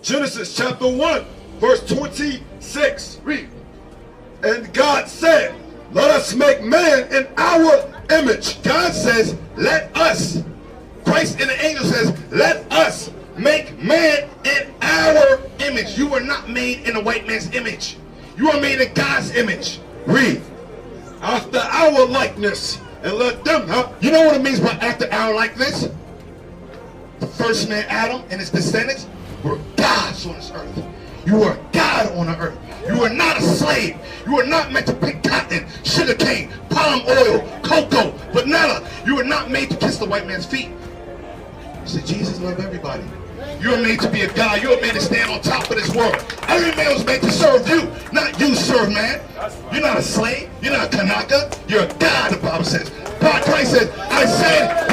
Genesis chapter 1, verse 26. Read. And God said, let us make man in our image. God says, let us. Christ and the angel says, let us make man in our image. You were not made in a white man's image. You are made in God's image. Read. After our likeness. And let them, you know what it means by after our likeness? The first man, Adam, and his descendants were gods on this earth. You are God on the earth. You are not a slave. You are not meant to pick cotton, sugarcane, palm oil, cocoa, vanilla. You are not made to kiss the white man's feet. You said, Jesus loved everybody. You are made to be a God. You are made to stand on top of this world. Every man was made to serve you, not you serve man. You're not a slave. You're not a Kanaka. You're a God, the Bible says. God Christ says, I said,